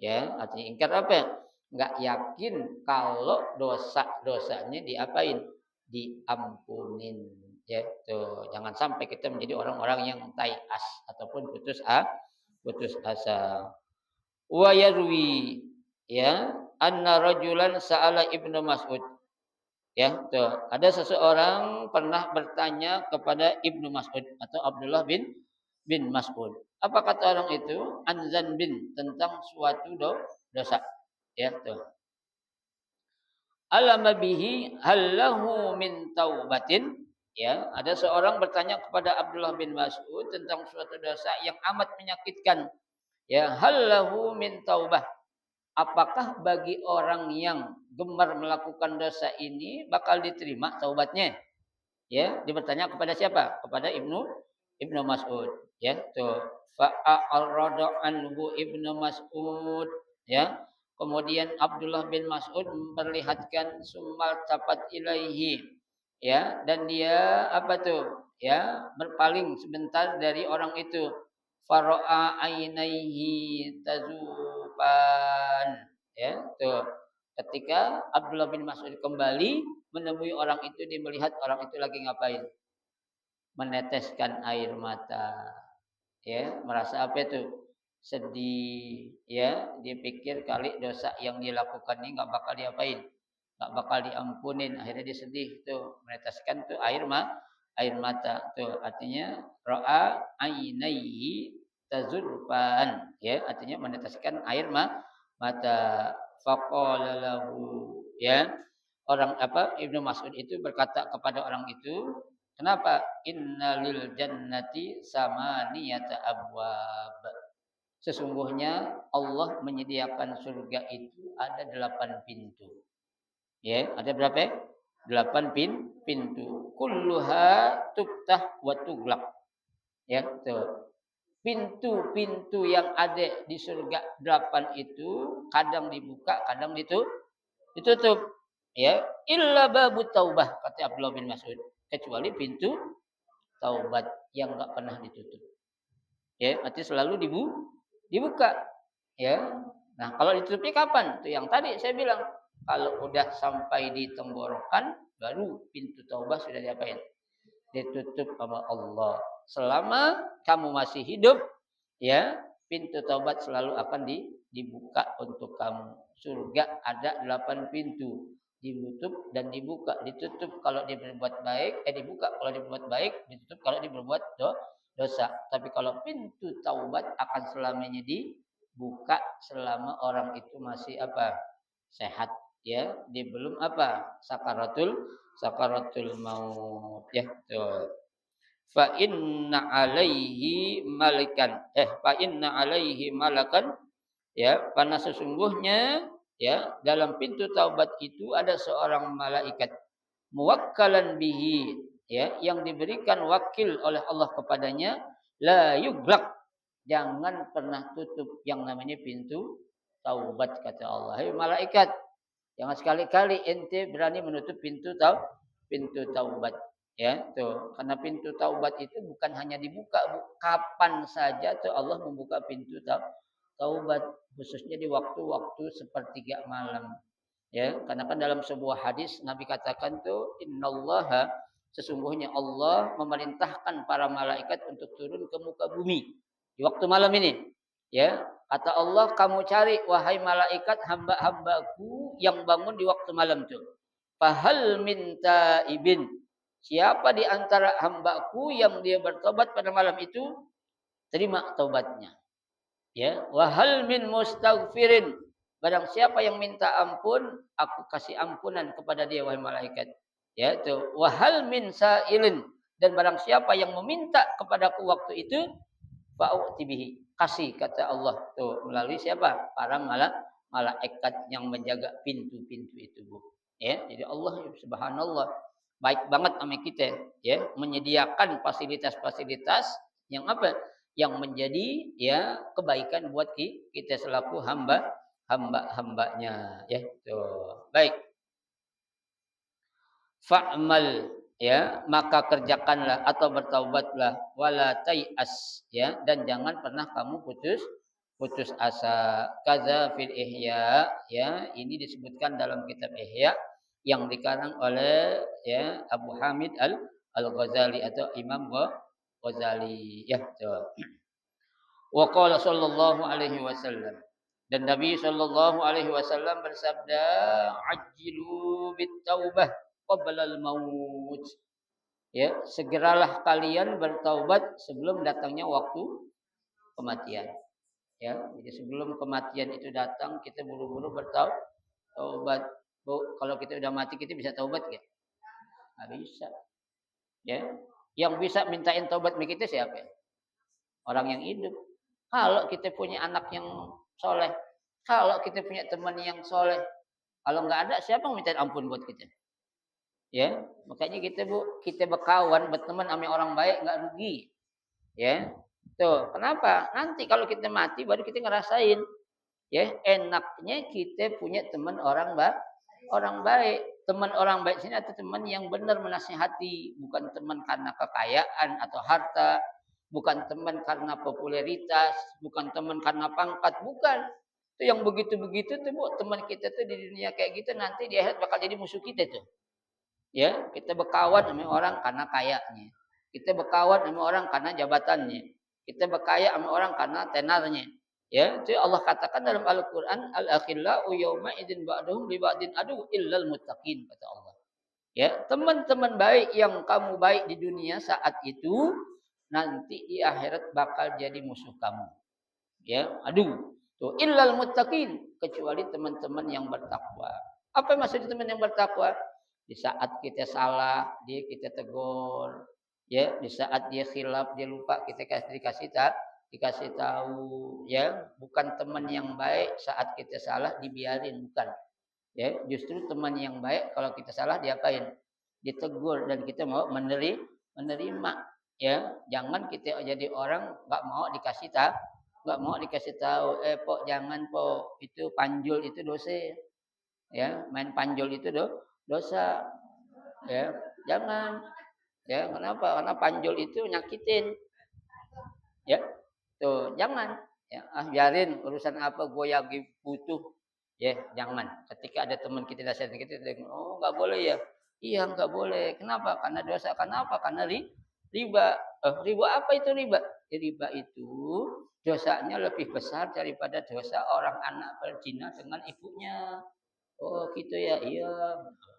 Ya, artinya ingkar apa? Enggak yakin kalau dosa-dosanya diapain? Diampunin. Ya, tuh. Jangan sampai kita menjadi orang-orang yang tai'as ataupun putus asa. Wa yarwi, ya, anna rajulan sa'ala Ibnu Mas'ud. Ya, tuh. Ada seseorang pernah bertanya kepada Ibnu Mas'ud atau Abdullah bin Mas'ud. Apa kata orang itu? Anzan bin, tentang suatu dosa. Ya, tuh. Alama bihi hallahu min taubatin. Ya, ada seorang bertanya kepada Abdullah bin Mas'ud tentang suatu dosa yang amat menyakitkan. Ya, hallahu min taubah. Apakah bagi orang yang gemar melakukan dosa ini bakal diterima taubatnya? Ya, dia bertanya kepada siapa? Kepada Ibnu Mas'ud. Ya, tuh. Fa'arada anhu Ibnu Mas'ud. Ya. Kemudian Abdullah bin Mas'ud memperlihatkan summal tapat ilaihi. Ya, dan dia apa tuh? Ya, berpaling sebentar dari orang itu. Fara'a ainaihi tazuban. Ya, tuh. Ketika Abdullah bin Mas'ud kembali menemui orang itu, dia melihat orang itu lagi ngapain? Meneteskan air mata. Ya, merasa apa itu? Sedih, ya. Dia pikir kali dosa yang dilakukan ini nggak bakal diapain? Nggak bakal diampunin. Akhirnya dia sedih tuh, meneteskan tuh air mata. Tuh, artinya ra'a ainaihi tazurfan, ya, artinya meneteskan air mata. Faqala lahu, ya. Orang apa? Ibnu Mas'ud itu berkata kepada orang itu, kenapa? Innalil jannati samaniyata abwab. Sesungguhnya Allah menyediakan surga itu ada 8 pintu. Ya, ada berapa? 8 pintu. Kulluha tuftah wa tughlaq. Ya, tuh. Pintu-pintu yang ada di surga 8 itu kadang dibuka, kadang ditutup. Ya, illa babut taubah, kata Abdullah bin Mas'ud, kecuali pintu taubat yang enggak pernah ditutup. Ya, arti selalu dibuka. Ya. Nah, kalau ditutupi kapan? Itu yang tadi saya bilang, kalau udah sampai di tenggorokan baru pintu taubat sudah diapain? Ditutup sama Allah. Selama kamu masih hidup, ya, pintu taubat selalu akan dibuka untuk kamu. Surga ada 8 pintu. Ditutup dan dibuka. Ditutup kalau dia berbuat baik, dibuka kalau dia berbuat baik, ditutup kalau dia berbuat dosa. Tapi kalau pintu taubat akan selamanya dibuka selama orang itu masih apa? Sehat, ya. Dia belum apa? Sakaratul maut, ya. Tuh. Fa inna alaihi malakan, ya, karena sesungguhnya, ya, dalam pintu taubat itu ada seorang malaikat muwakkalan bihi, ya, yang diberikan wakil oleh Allah kepadanya, la yuglaq, jangan pernah tutup yang namanya pintu taubat, kata Allah. Hai malaikat, jangan sekali-kali ente berani menutup pintu taubat. Ya, tuh. Karena pintu taubat itu bukan hanya dibuka, kapan saja tuh Allah membuka pintu taubat, khususnya di waktu-waktu sepertiga malam. Ya, karena kan dalam sebuah hadis Nabi katakan tuh, innallaha, sesungguhnya Allah memerintahkan para malaikat untuk turun ke muka bumi di waktu malam ini. Ya, kata Allah, kamu cari wahai malaikat hamba-hambaku yang bangun di waktu malam itu. Fahal minta ibin. Siapa di antara hambaku yang dia bertobat pada malam itu, terima taubatnya. Ya, wahal min mustaghfirin. Barang siapa yang minta ampun, aku kasih ampunan kepada dia wahai malaikat. Ya, itu wahal min sa'ilin, dan barang siapa yang meminta kepadaku waktu itu, fa'utibihi, kasih, kata Allah tuh, melalui siapa? Para malaikat yang menjaga pintu-pintu itu, Bu. Ya, jadi Allah subhanallah baik banget sama kita, ya, menyediakan fasilitas-fasilitas yang apa? Yang menjadi, ya, kebaikan buat kita selaku hamba-hambanya, ya. Tuh. Baik. Fa'mal, ya, maka kerjakanlah atau bertaubatlah, wala tai'as, ya, dan jangan pernah kamu putus asa. Kaza fil Ihya, ya, ini disebutkan dalam kitab Ihya yang dikarang oleh, ya, Abu Hamid Al-Ghazali atau Imam Ghazali, ya. Tuh. Wa qala sallallahu alaihi wasallam, dan Nabi sallallahu alaihi wasallam bersabda, ajjilu bit taubah qabla al maut. Ya, segeralah kalian bertaubat sebelum datangnya waktu kematian. Ya, jadi sebelum kematian itu datang, kita buru-buru bertaubat. Bu, kalau kita udah mati kita bisa taubat enggak? Enggak bisa. Ya. Yang bisa mintain taubat sama kita siapa? Orang yang hidup. Kalau kita punya anak yang soleh, kalau kita punya teman yang soleh, kalau nggak ada, siapa yang minta ampun buat kita? Ya, makanya kita berkawan, berteman sama orang baik nggak rugi. Ya, tuh kenapa? Nanti kalau kita mati baru kita ngerasain, ya, enaknya kita punya teman orang baik. Teman orang baik sini atau teman yang benar menasihati, bukan teman karena kekayaan atau harta, bukan teman karena popularitas, bukan teman karena pangkat, bukan. Itu yang begitu-begitu tuh, Bu, teman kita tuh di dunia kayak gitu nanti di akhirat bakal jadi musuh kita tuh. Ya, kita berkawan sama orang karena kayanya. Kita berkawan sama orang karena jabatannya. Kita berkaya sama orang karena tenarnya. Ya, itu Allah katakan dalam Al-Qur'an, al-akhillau yawma idzin ba'duhum li ba'din adu illal muttaqin, kata Allah. Ya, teman-teman baik yang kamu baik di dunia saat itu nanti di akhirat bakal jadi musuh kamu. Ya, aduh. Tuh illal muttaqin, kecuali teman-teman yang bertakwa. Apa maksud teman yang bertakwa? Di saat kita salah, kita tegur. Ya, di saat dia khilaf, dia lupa, kita dikasih tahu, ya. Bukan teman yang baik saat kita salah dibiarin, bukan. Ya, justru teman yang baik kalau kita salah diapain? Ditegur dan kita mau menerima. Ya, jangan kita jadi orang nggak mau dikasih tahu, pok jangan pok, itu panjul itu dosa. Ya, main panjul itu dosa. Ya, jangan. Ya, kenapa? Karena panjul itu nyakitin. Ya. Tuh, jangan. Ya, biarin urusan apa gue lagi butuh. Ya, jangan. Ketika ada teman kita nasihat kita, oh nggak boleh ya. Iya nggak boleh. Kenapa? Karena dosa. Kenapa? Karena riba. Riba apa itu riba? Ya, riba itu dosanya lebih besar daripada dosa orang anak berzina dengan ibunya. Oh gitu ya, iya.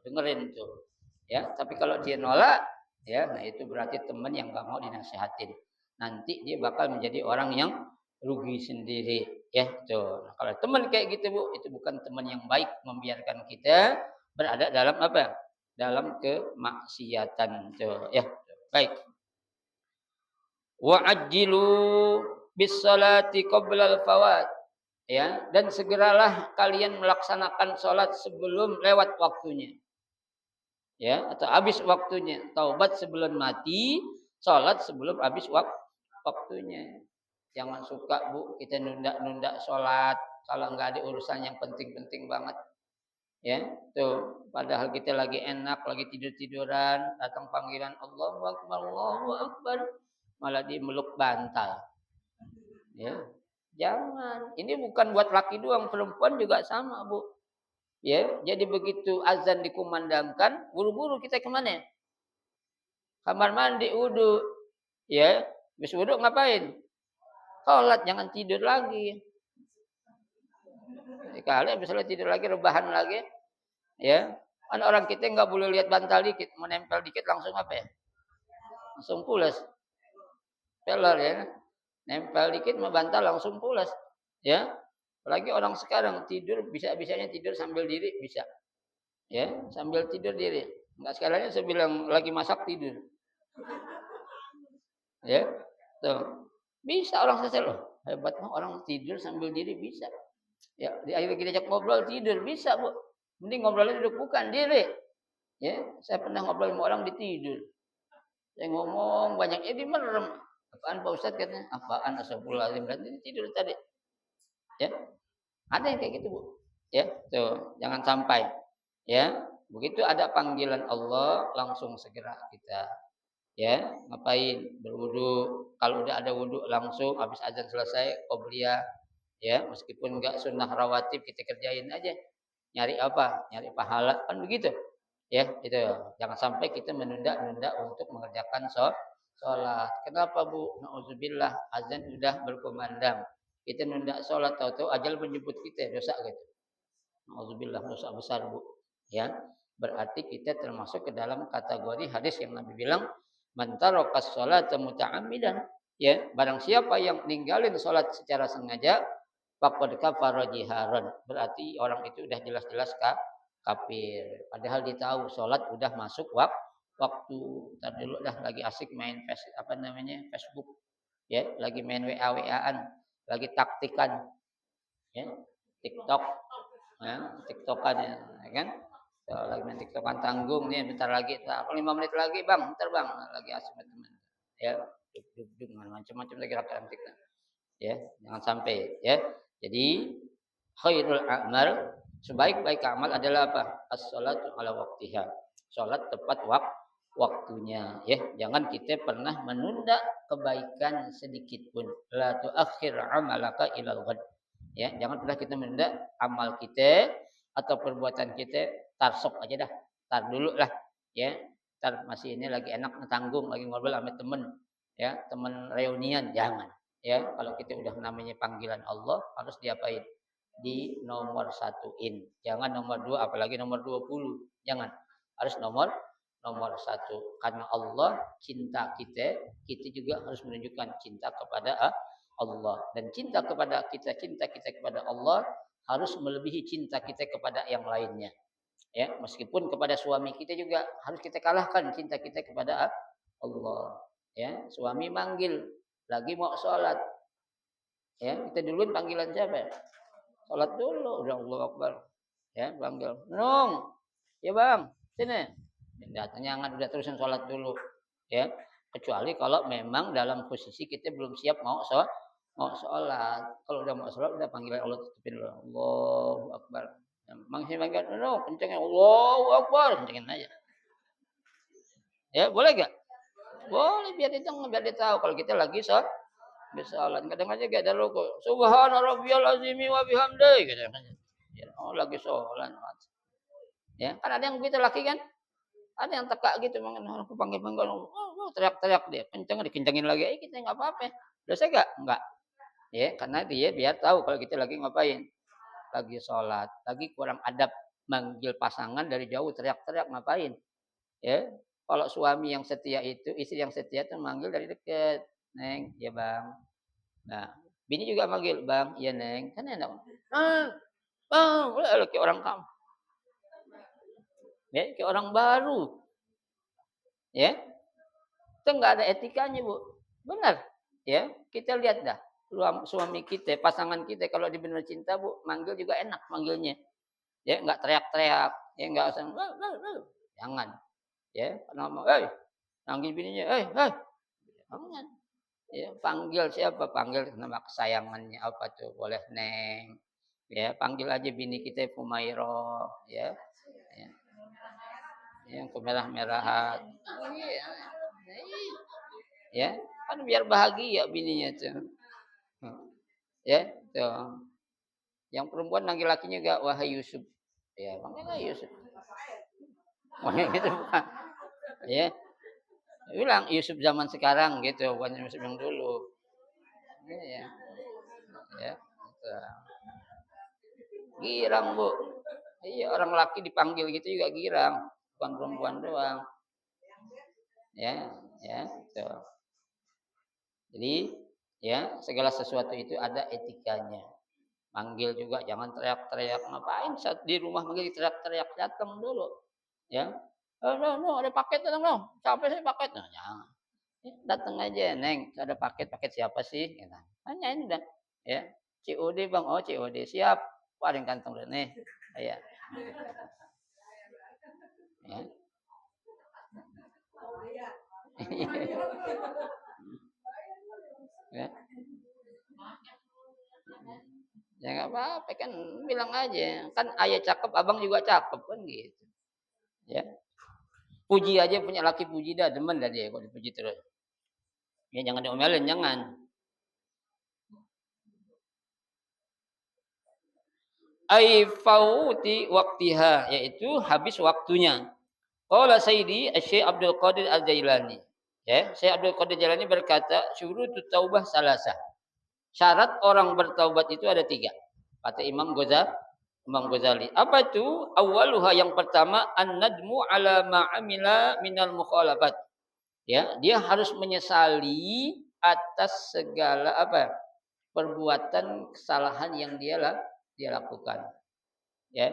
Dengerin tuh. Ya, tapi kalau dia nolak, ya, nah itu berarti teman yang nggak mau dinasihatin. Nanti dia bakal menjadi orang yang rugi sendiri. Ya, tuh. Nah, kalau teman kayak gitu bu, itu bukan teman yang baik, membiarkan kita berada dalam apa? Dalam kemaksiatan. Tuh, ya. Baik. Wa'ajjilu bis salati qabla al fawat. Ya, dan segeralah kalian melaksanakan sholat sebelum lewat waktunya. Ya, atau habis waktunya. Taubat sebelum mati, sholat sebelum habis waktunya. Jangan suka bu kita nunda-nunda sholat kalau nggak ada urusan yang penting-penting banget. Ya, tuh. Padahal kita lagi enak, lagi tidur-tiduran, datang panggilan Allahu Akbar, Allahu Akbar, malah dimeluk bantal. Ya, jangan. Ini bukan buat laki doang, perempuan juga sama bu. Ya, jadi begitu azan dikumandangkan, buru-buru kita kemana? Kamar mandi, wudu. Ya, habis wudu ngapain? Sholat, jangan tidur lagi. Sekali habis sholat tidur lagi, rebahan lagi. Ya, kan orang kita nggak boleh lihat bantal dikit, menempel dikit langsung apa ya? Langsung pulas. Peler ya. Nempel dikit mah bantal langsung pulas. Ya. Apalagi orang sekarang tidur bisa-bisanya tidur sambil diri bisa. Ya, sambil tidur diri. Enggak sekalian saya bilang lagi masak tidur. Ya. Tuh. Bisa orang selesai loh. Hebat mah orang tidur sambil diri bisa. Ya, di akhir kita ajak ngobrol tidur bisa, Bu. Mending ngobrolnya duduk bukan diri. Ya, saya pernah ngobrol sama orang di tidur. Saya ngomong banyak di merem. Apaan Pak Ustadz katanya? Apaan astagfirullahaladzim berarti tidur tadi. Ya. Ada yang kayak gitu, Bu. Ya, tuh, jangan sampai. Ya, begitu ada panggilan Allah langsung segera kita ya, ngapain? Berwudu. Kalau udah ada wudu langsung habis azan selesai qobliyah ya, meskipun enggak sunnah rawatib kita kerjain aja. Nyari apa? Nyari pahala kan begitu. Ya, itu. Jangan sampai kita menunda-nunda untuk mengerjakan sholat. Kenapa, Bu? Nauzubillah, azan sudah berkumandang. Kita nunda sholat tahu-tahu ajal menjemput kita, dosa gitu. Nauzubillah, dosa besar, Bu. Ya. Berarti kita termasuk ke dalam kategori hadis yang Nabi bilang, "Man tarakas sholata muta'ammidan." Ya, barang siapa yang ninggalin sholat secara sengaja, faqad kafara jiharan. Berarti orang itu udah jelas-jelas kafir. Padahal dia tahu sholat udah masuk waktu. Tadi dulu dah lagi asik main Facebook. Ya, lagi main WA-WA-an, lagi taktikan ya, TikTok. Ya, TikTokan ya, kan? Kalau lagi main TikTokan tanggung nih, bentar lagi, 5 menit lagi bang, bentar bang, lagi asik teman. Ya, duduk macam-macam lagi rakam TikTok. Ya, jangan sampai ya. Jadi khairul a'mal, sebaik-baik amal adalah apa? As-shalatu ala waqtiha. Salat tepat waktunya ya. Jangan kita pernah menunda kebaikan sedikit pun. La tuakhir amalaka ilal ghad. Ya, jangan pernah kita menunda amal kita atau perbuatan kita, tarsok aja dah. Tar dulu lah ya. Tar masih ini lagi enak tanggung, lagi ngobrol sama temen ya, temen reunian, jangan. Ya, kalau kita udah namanya panggilan Allah harus diapain? Di nomor satuin. Jangan nomor 2 apalagi nomor 20. Jangan. Harus nomor 1. Karena Allah cinta kita, kita juga harus menunjukkan cinta kepada Allah. Dan cinta kita kepada Allah harus melebihi cinta kita kepada yang lainnya. Ya, meskipun kepada suami kita juga harus kita kalahkan cinta kita kepada Allah. Ya, suami manggil lagi mau sholat. Ya, kita duluin panggilan siapa? Sholat dulu, udah Allah Akbar. Ya, panggil. Nung. Ya, Bang. Sini. Datangnya jangan udah terusin sholat dulu. Ya, kecuali kalau memang dalam posisi kita belum siap mau sholat. Kalau udah mau sholat udah panggilan Allah tutupin dulu. Allahu Akbar. Maksudnya panggil, no, kencengnya Allahu Akbar, kencengin aja. Ya, boleh gak? Boleh biar dia tahu kalau kita lagi sholat. Bersalat. Kadang aja gak ada rokok. Subhana rabbiyal azimi wa bihamdihi kadang aja. Ya, oh lagi sholat. Ya, kan ada yang begitu laki kan? Ada yang teka gitu, aku panggil-panggil, teriak-teriak dia, kenceng dikencengin lagi, kita nggak apa-apa. Dosa nggak? Nggak. Ya, karena dia biar tahu kalau kita lagi ngapain, lagi sholat, lagi kurang adab, manggil pasangan dari jauh teriak-teriak ngapain? Ya, kalau suami yang setia itu, istri yang setia itu manggil dari dekat, neng, ya bang. Nah, bini juga manggil bang, ya neng, kan enak. Bang, kayak orang kamu, ya, kayak orang baru, ya. Itu nggak ada etikanya, Bu. Benar. Ya, kita lihat dah. Suami kita, pasangan kita kalau di benar cinta, Bu, manggil juga enak manggilnya. Ya, nggak teriak-teriak, ya nggak usah. Jangan. Ya, nama, panggil bininya, jangan. Ya, panggil siapa? Panggil nama kesayangannya apa tuh? Boleh Neng. Ya, panggil aja bini kita Fumairo, ya. Ya. Yang kemerah-merahan. Ya, kan biar bahagia bininya tuh. Ya, tuh. Yang perempuan manggil lakinya gak wahai Yusuf. Ya, manggilnya Yusuf. Manggil gitu bukan. Ya. Bilang Yusuf zaman sekarang gitu, bukan Yusuf yang dulu. Ya. Ya. Tuh. Girang, Bu. Iya, orang laki dipanggil gitu juga girang, bukan perempuan doang. Ya, ya, tuh. Jadi, ya, segala sesuatu itu ada etikanya. Manggil juga jangan teriak-teriak, ngapain saat di rumah manggil teriak-teriak, datang dulu. Ya. No, ada paket datang no. Siapa sih paket? Nah, jangan. Datang aja, Neng, ada paket siapa sih? Gitu. Hanya ini dah. Ya. COD Bang, oh COD siap. Paling kantong deh nih. Ya. Ya. Ya. Ya nggak apa-apa kan bilang aja. Kan ayah cakep, abang juga cakep kan gitu. Ya. Puji aja punya laki puji dah, demen dah dia kalau dipuji terus. Ya jangan diomelin, jangan. Ai fauti waktiha, yaitu habis waktunya. Qala Sayyidi Syekh Abdul Qadir Al-Jailani. Ya, Syekh Abdul Qadir Jailani berkata, syurutut taubah salasah. Syarat orang bertaubat itu ada 3. Kata Imam Ghazali. Apa itu? Awaluha yang pertama an-nadmu ala ma'amila minal mukhalafat. Ya, dia harus menyesali atas segala apa? Perbuatan kesalahan yang dia lakukan. Ya.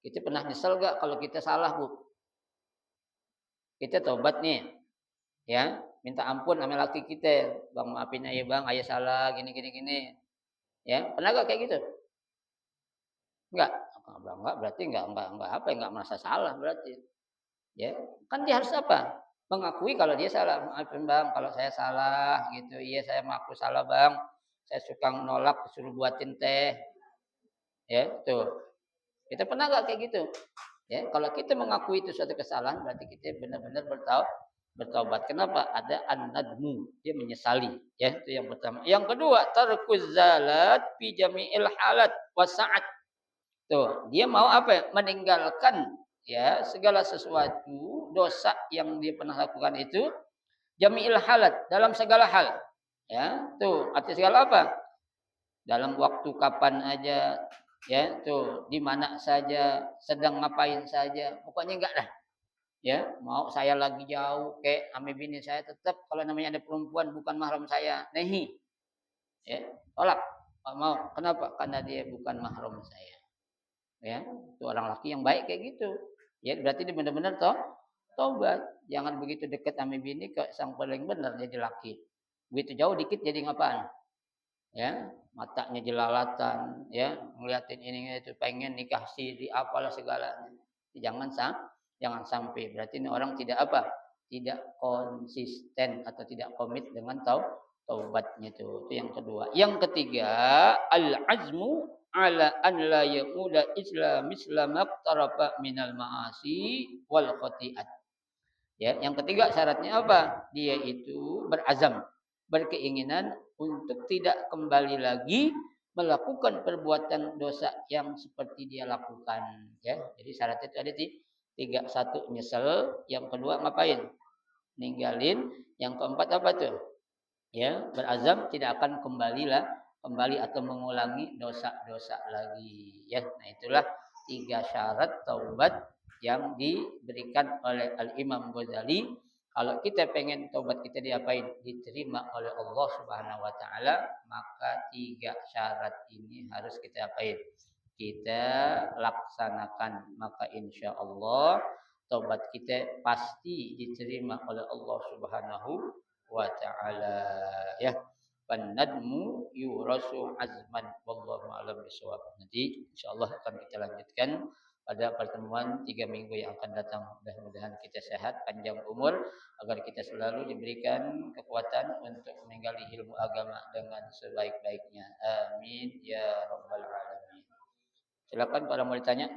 Kita pernah nyesel gak kalau kita salah, Bu? Kita tobat nih. Ya, minta ampun sama laki kita. Bang, maafin aja, Bang, ayah salah gini. Ya, pernah gak kayak gitu? Enggak. Enggak berarti enggak merasa salah berarti. Ya, kan dia harus apa? Mengakui kalau dia salah. Maafin Bang, kalau saya salah gitu. Iya, saya mengaku salah, Bang. Saya suka nolak disuruh buatin teh. Ya, tuh. Kita pernah gak kayak gitu? Ya, kalau kita mengakui itu suatu kesalahan berarti kita benar-benar bertaubat. Kenapa? Ada an-nadmu, dia menyesali. Ya, itu yang pertama. Yang kedua, tarkuz zalat fi jami'il halat wa sa'at. Tuh, dia mau apa? Meninggalkan ya segala sesuatu dosa yang dia pernah lakukan itu jami'il halat, dalam segala hal. Ya, tuh, arti segala apa? Dalam waktu kapan aja, ya, tuh, di mana saja, sedang ngapain saja, pokoknya enggak lah. Ya, mau saya lagi jauh kayak ame bini saya tetap kalau namanya ada perempuan bukan mahram saya, nehi. Ya, tolak. Enggak mau. Kenapa? Karena dia bukan mahram saya. Ya, itu orang laki yang baik kayak gitu. Ya, berarti dia benar-benar tobat. Jangan begitu dekat ame bini ke sang paling benar jadi laki. Begitu jauh dikit jadi ngapaan? Ya, matanya jelalatan, ya, ngeliatin ini itu pengen nikah siri apalah segalanya. Jangan sampai berarti ini orang tidak apa? Tidak konsisten atau tidak komit dengan taubatnya itu. Itu yang kedua. Yang ketiga, al-azmu ala an la yaquda islam tarafa minal ma'asi wal khati'at. Ya, yang ketiga syaratnya apa? Dia itu berazam. berkeinginan untuk tidak kembali lagi melakukan perbuatan dosa yang seperti dia lakukan. Ya, jadi syarat itu ada tiga. Satu nyesel, yang kedua ngapain? Ninggalin, yang keempat apa tuh? Ya, berazam tidak akan kembali atau mengulangi dosa-dosa lagi. Ya, nah itulah tiga syarat taubat yang diberikan oleh Al Imam Ghazali. Kalau kita pengen taubat kita diapain? Diterima oleh Allah Subhanahu wa taala, maka tiga syarat ini harus kita apain? Kita laksanakan. Maka insya Allah taubat kita pasti diterima oleh Allah Subhanahu wa ta'ala. Ya, Nadmu yurasu azman, wallahu a'lam bishawab. Nanti insyaallah akan kita lanjutkan pada pertemuan 3 minggu yang akan datang. Mudah-mudahan kita sehat, panjang umur, agar kita selalu diberikan kekuatan untuk menggali ilmu agama dengan sebaik-baiknya. Amin ya rabbal alamin. Silakan kalau mau ditanya.